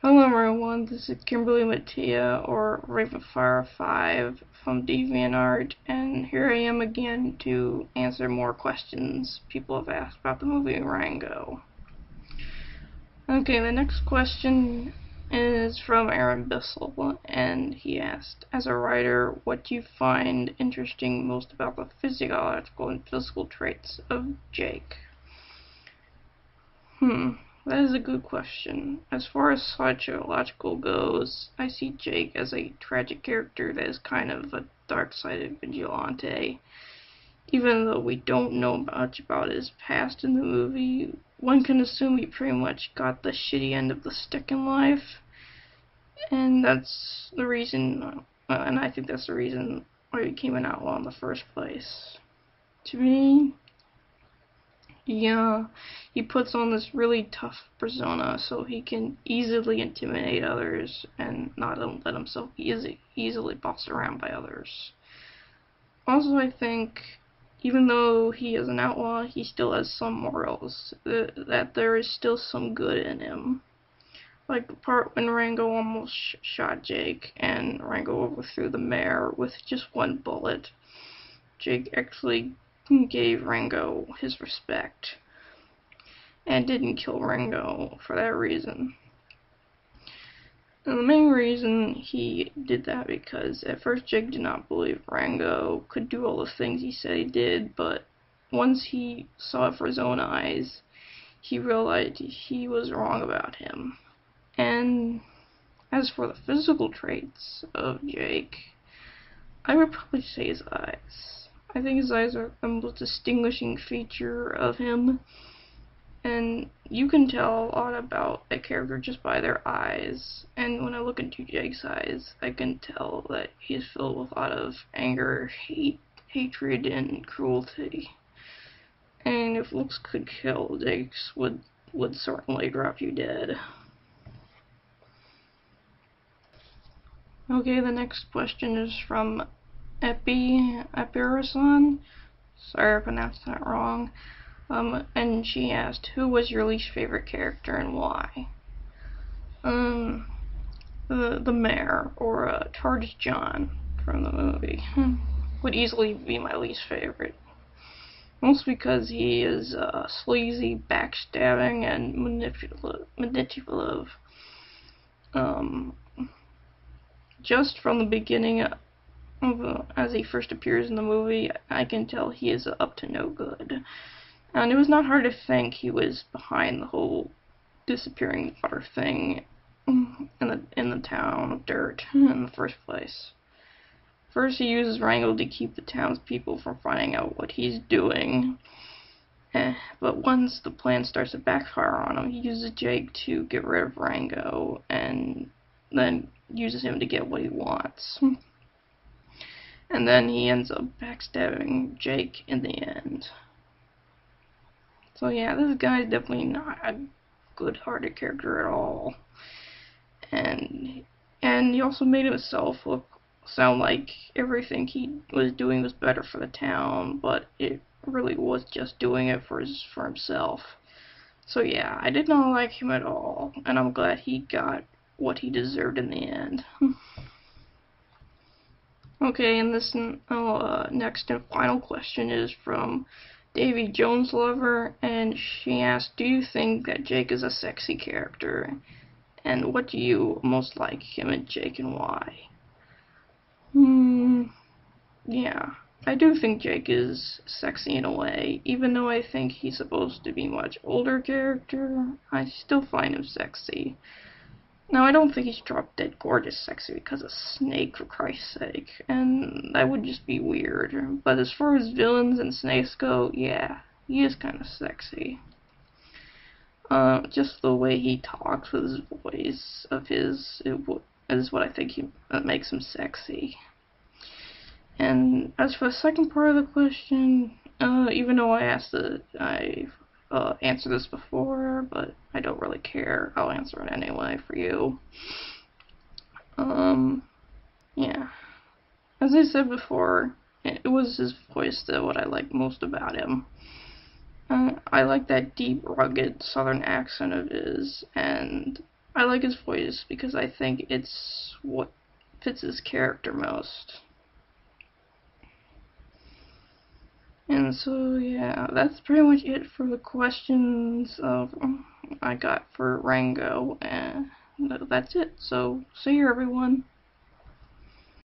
Hello everyone, this is Kimberly Mattia, or Ravenfire5 from DeviantArt, and here I am again to answer more questions people have asked about the movie Rango. Okay, the next question is from Aaron Bissell, and he asked, as a writer, what do you find interesting most about the physiological and physical traits of Jake? That is a good question. As far as psychological goes, I see Jake as a tragic character that is kind of a dark-sided vigilante. Even though we don't know much about his past in the movie, one can assume he pretty much got the shitty end of the stick in life. And that's the reason, and I think that's the reason why he became an outlaw in the first place. To me, yeah, he puts on this really tough persona so he can easily intimidate others and not let himself be easily bossed around by others. Also, I think, even though he is an outlaw, he still has some morals, that there is still some good in him. Like the part when Rango almost shot Jake and Rango overthrew the mayor with just one bullet. Jake actually gave Rango his respect and didn't kill Rango for that reason. And the main reason he did that because at first Jake did not believe Rango could do all the things he said he did, but once he saw it for his own eyes, he realized he was wrong about him. And as for the physical traits of Jake, I would probably say his eyes. I think his eyes are the most distinguishing feature of him, and you can tell a lot about a character just by their eyes. And when I look into Jake's eyes, I can tell that he is filled with a lot of anger, hatred, and cruelty. And if looks could kill, Jake's would certainly drop you dead. Okay, the next question is from Epirasan. Sorry I pronounced that wrong. And she asked, who was your least favorite character and why? The mayor, or Charge John from the movie, would easily be my least favorite. Mostly because he is sleazy, backstabbing, and manipulative. Just from the beginning as he first appears in the movie, I can tell he is up to no good. And it was not hard to think he was behind the whole disappearing water thing in the town of Dirt in the first place. First, he uses Rango to keep the townspeople from finding out what he's doing. But once the plan starts to backfire on him, he uses Jake to get rid of Rango, and then uses him to get what he wants. And then he ends up backstabbing Jake in the end. So yeah, this guy is definitely not a good-hearted character at all. And he also made himself sound like everything he was doing was better for the town, but it really was just doing it for himself. So yeah, I did not like him at all, and I'm glad he got what he deserved in the end. Okay, and this next and final question is from Davy Jones Lover, and she asked, do you think that Jake is a sexy character? And what do you most like him and Jake, and why? Yeah, I do think Jake is sexy in a way. Even though I think he's supposed to be a much older character, I still find him sexy. Now, I don't think he's drop dead gorgeous sexy because of Snake, for Christ's sake, and that would just be weird. But as far as villains and snakes go, yeah, he is kind of sexy. Just the way he talks with his voice of his is what I think makes him sexy. And as for the second part of the question, even though I answered this before, but I don't really care. I'll answer it anyway for you. Yeah. As I said before, it was his voice that what I liked most about him. I like that deep, rugged southern accent of his, and I like his voice because I think it's what fits his character most. And so, yeah, that's pretty much it for the questions I got for Rango, and that's it. So, see you, everyone.